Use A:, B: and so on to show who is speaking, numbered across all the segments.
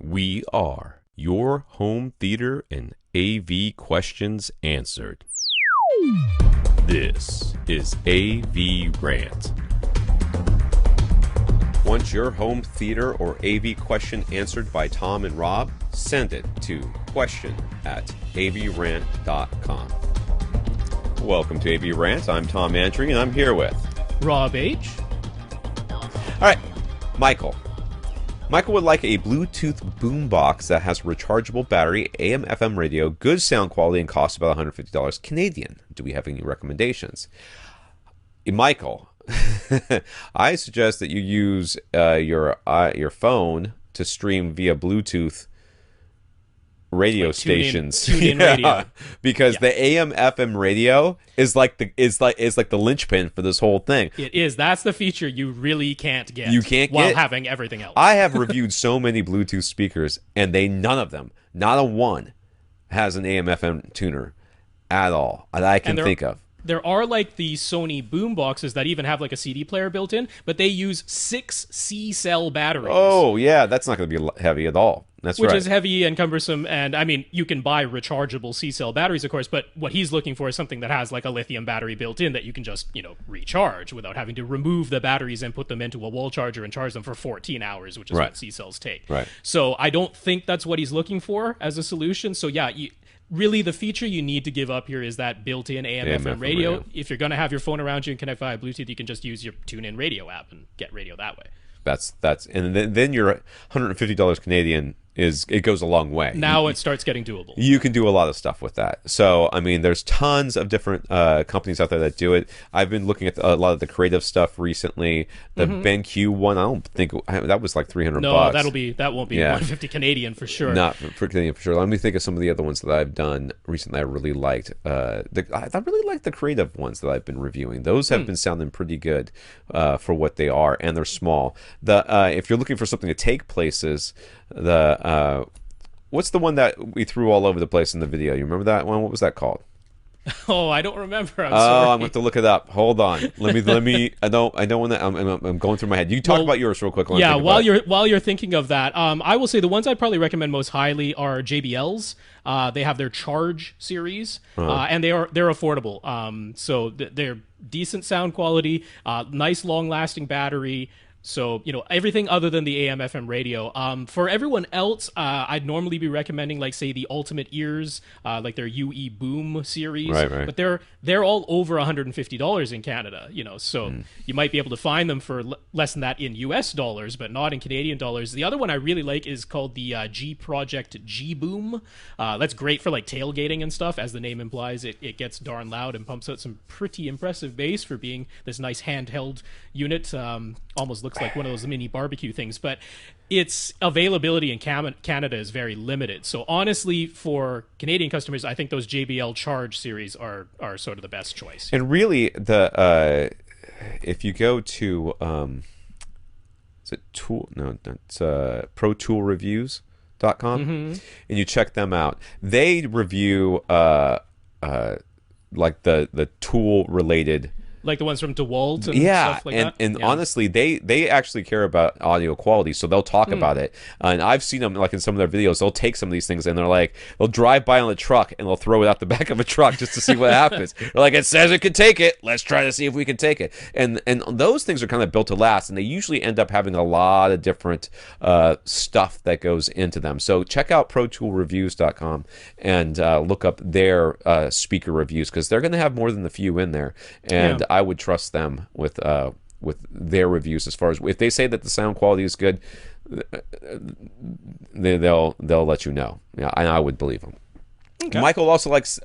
A: We are your home theater and AV questions answered. This is AVRant. Want your home theater or AV question answered by Tom and Rob? Send it to question@avrant.com. Welcome to AVRant. I'm Tom Andry, and I'm here with
B: Rob H.
A: All right, Michael. Michael would like a Bluetooth boombox that has a rechargeable battery, AM/FM radio, good sound quality, and costs about $150 Canadian. Do we have any recommendations? Michael, I suggest that you use your phone to stream via Bluetooth radio stations.
B: Tune in radio.
A: Because the AM/FM radio is like the linchpin for this whole thing.
B: It is. That's the feature you really can't get.
A: You can't
B: while
A: get
B: having everything else.
A: I have reviewed so many Bluetooth speakers, and none of them, not a one, has an AM/FM tuner at all that I can think of.
B: There are like the Sony boom boxes that even have like a CD player built in, but they use 6 C-cell batteries.
A: Oh, yeah, that's not going to be heavy at all. That's
B: Which
A: right.
B: is heavy and cumbersome, and I mean, you can buy rechargeable C-cell batteries, of course, but what he's looking for is something that has like a lithium battery built in that you can just, recharge without having to remove the batteries and put them into a wall charger and charge them for 14 hours, which is what C-cells take.
A: Right.
B: So I don't think that's what he's looking for as a solution. So yeah, really the feature you need to give up here is that built-in AM/FM radio. If you're going to have your phone around you and connect via Bluetooth, you can just use your TuneIn radio app and get radio that way.
A: That's and then your $150 Canadian it goes a long way.
B: Now it starts getting doable.
A: You can do a lot of stuff with that. So, I mean, there's tons of different companies out there that do it. I've been looking at a lot of the creative stuff recently. The BenQ one, I don't think that was like $300.
B: No, that won't be 150 Canadian for sure.
A: Not for Canadian for sure. Let me think of some of the other ones that I've done recently. I really liked. I really like the creative ones that I've been reviewing. Those have been sounding pretty good for what they are, and they're small. If you're looking for something to take places, what's the one that we threw all over the place in the video? You remember that one? What was that called?
B: Oh, I don't remember. I'm sorry.
A: I'm going to look it up. Hold on. Let me. I don't want to. I'm going through my head. You talk about yours real quick.
B: Yeah, while you're thinking of that, I will say the ones I'd probably recommend most highly are JBL's. They have their Charge series, and they're affordable. So they're decent sound quality, nice long-lasting battery. So, everything other than the AM/FM radio. For everyone else, I'd normally be recommending, like, say, the Ultimate Ears, like their UE Boom series.
A: Right.
B: But they're all over $150 in Canada, so you might be able to find them for less than that in US dollars, but not in Canadian dollars. The other one I really like is called the G Project G Boom. That's great for, like, tailgating and stuff. As the name implies, it gets darn loud and pumps out some pretty impressive bass for being this nice handheld unit. Almost looks like one of those mini barbecue things, but its availability in Canada is very limited. So honestly, for Canadian customers, I think those JBL Charge series are sort of the best choice.
A: And really, if you go to is it Tool? No, it's ProToolReviews.com, and you check them out. They review like the tool related.
B: Like the ones from DeWalt and stuff like that?
A: And honestly, they actually care about audio quality, so they'll talk about it. And I've seen them, like in some of their videos, they'll take some of these things and they'll drive by on a truck and they'll throw it out the back of a truck just to see what happens. They're like, it says it could take it. Let's try to see if we can take it. And those things are kind of built to last, and they usually end up having a lot of different stuff that goes into them. So check out ProToolReviews.com and look up their speaker reviews, because they're going to have more than a few in there. And I would trust them with their reviews, as far as if they say that the sound quality is good, they'll let you know. Yeah, and I would believe them. Okay. Michael also likes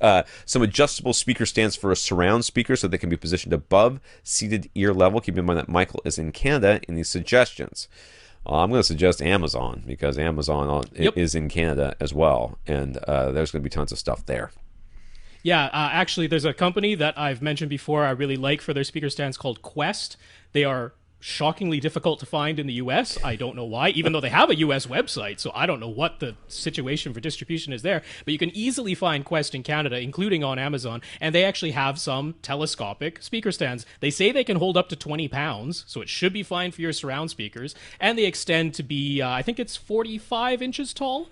A: some adjustable speaker stands for a surround speaker, so they can be positioned above seated ear level. Keep in mind that Michael is in Canada in these suggestions. I'm going to suggest Amazon, because Amazon is in Canada as well, and there's going to be tons of stuff there.
B: Yeah, actually, there's a company that I've mentioned before I really like for their speaker stands called Quest. They are shockingly difficult to find in the US. I don't know why, even though they have a US website, so I don't know what the situation for distribution is there. But you can easily find Quest in Canada, including on Amazon, and they actually have some telescopic speaker stands. They say they can hold up to 20 pounds, so it should be fine for your surround speakers, and they extend to be, I think it's 45 inches tall,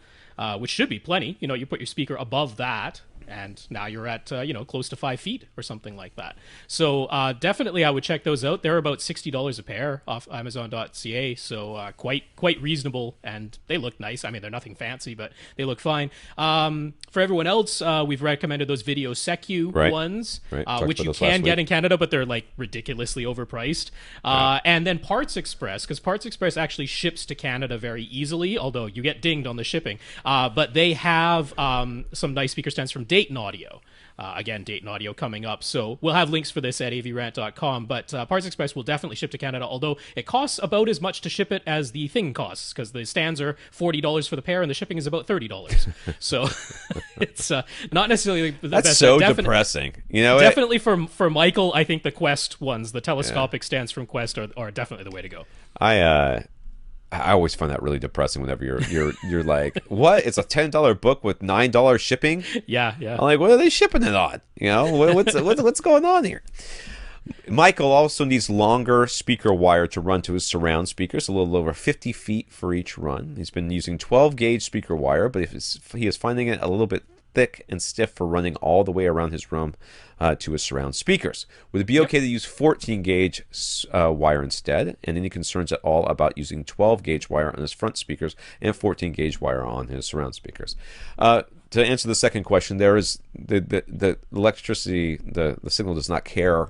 B: which should be plenty. You know, you put your speaker above that, and now you're at, close to 5 feet or something like that. So definitely I would check those out. They're about $60 a pair off Amazon.ca, so quite reasonable, and they look nice. I mean, they're nothing fancy, but they look fine. For everyone else, we've recommended those Video Secu ones, which you can get in Canada, but they're like ridiculously overpriced. And then Parts Express, because Parts Express actually ships to Canada very easily, although you get dinged on the shipping. But they have some nice speaker stands from Dayton Audio. Again, Dayton Audio coming up. So we'll have links for this at avrant.com. But Parts Express will definitely ship to Canada, although it costs about as much to ship it as the thing costs, because the stands are $40 for the pair and the shipping is about $30. So it's not necessarily the best.
A: That's so depressing. You know,
B: definitely for Michael, I think the Quest ones, the telescopic stands from Quest, are definitely the way to go.
A: I always find that really depressing whenever you're like, what? It's a $10 book with $9 shipping?
B: Yeah.
A: I'm like, what are they shipping it on? You know, what's going on here? Michael also needs longer speaker wire to run to his surround speakers, a little over 50 feet for each run. He's been using 12 gauge speaker wire, but he is finding it a little bit thick and stiff for running all the way around his room to his surround speakers. Would it be okay to use 14 gauge wire instead? And any concerns at all about using 12 gauge wire on his front speakers and 14 gauge wire on his surround speakers? To answer the second question, there is the electricity, the signal does not care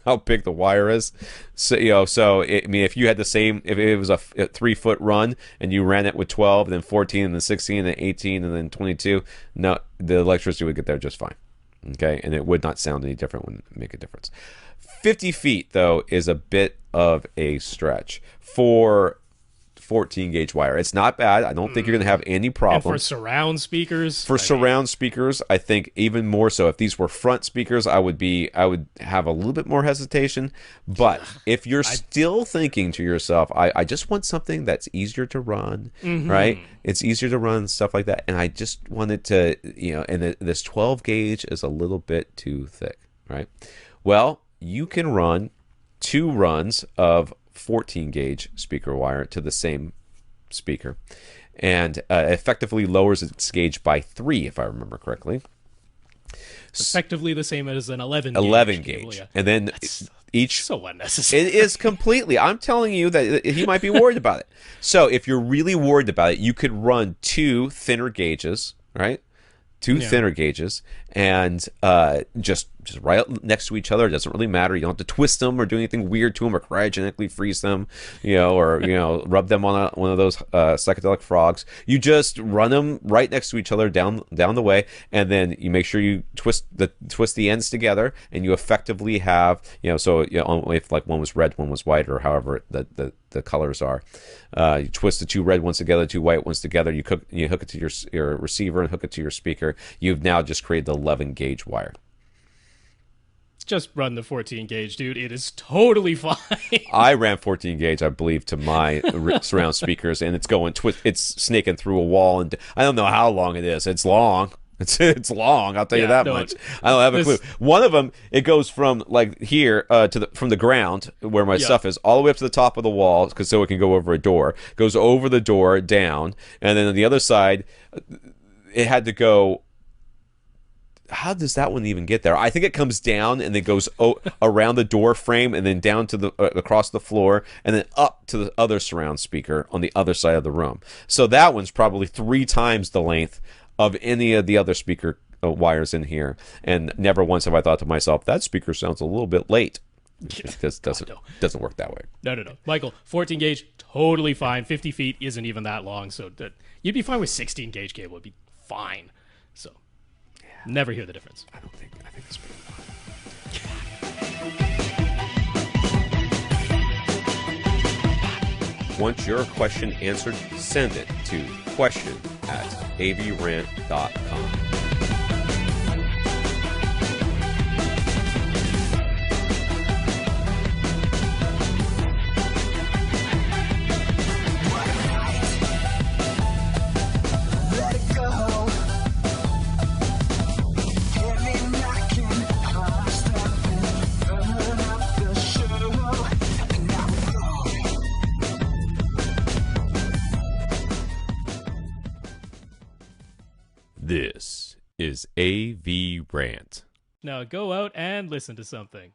A: how big the wire is. So if you had the same, if it was a 3-foot run and you ran it with 12, then 14, and then 16, and then 18, and then 22, no, the electricity would get there just fine. Okay, and it would not sound any different, wouldn't make a difference. 50 feet though is a bit of a stretch for 14 gauge wire. It's not bad. I don't think you're going to have any problem.
B: And for surround speakers?
A: Speakers, I think even more so. If these were front speakers, I would have a little bit more hesitation. But if you're still thinking to yourself, I just want something that's easier to run, right? It's easier to run, stuff like that. And I just wanted to, and this 12 gauge is a little bit too thick, right? Well, you can run 2 runs of 14 gauge speaker wire to the same speaker, and effectively lowers its gauge by 3, if I remember correctly.
B: Effectively the same as an 11
A: gauge. Yeah. And then each...
B: So unnecessary.
A: It is completely. I'm telling you that he might be worried about it. So if you're really worried about it, you could run 2 thinner gauges, right? 2 thinner gauges, and just right next to each other. It doesn't really matter. You don't have to twist them or do anything weird to them or cryogenically freeze them, or rub them on one of those psychedelic frogs. You just run them right next to each other down the way, and then you make sure you twist the ends together, and you effectively have if like one was red, one was white, or however the colors are. You twist the 2 red ones together, 2 white ones together. You hook it to your receiver and hook it to your speaker. You've now just created the 11 gauge wire.
B: Just run the 14 gauge, dude. It is totally fine.
A: I ran 14 gauge, I believe, to my surround speakers, and it's it's snaking through a wall, and I don't know how long it is. It's long. It's long. I'll tell you that much. I don't have a clue. One of them, it goes from like here from the ground where my stuff is all the way up to the top of the wall, so it can go over a door. Goes over the door down, and then on the other side, it had to go. How does that one even get there? I think it comes down and then goes around the door frame and then down to the across the floor and then up to the other surround speaker on the other side of the room. So that one's probably 3 times the length of any of the other speaker wires in here. And never once have I thought to myself, that speaker sounds a little bit late. It just doesn't work that way.
B: No. Michael, 14 gauge, totally fine. 50 feet isn't even that long. So you'd be fine with 16 gauge cable. It'd be fine. So... never hear the difference.
A: I think it's pretty fun. Want your question answered? Send it to question@avrant.com. This is AVRant.
B: Now go out and listen to something.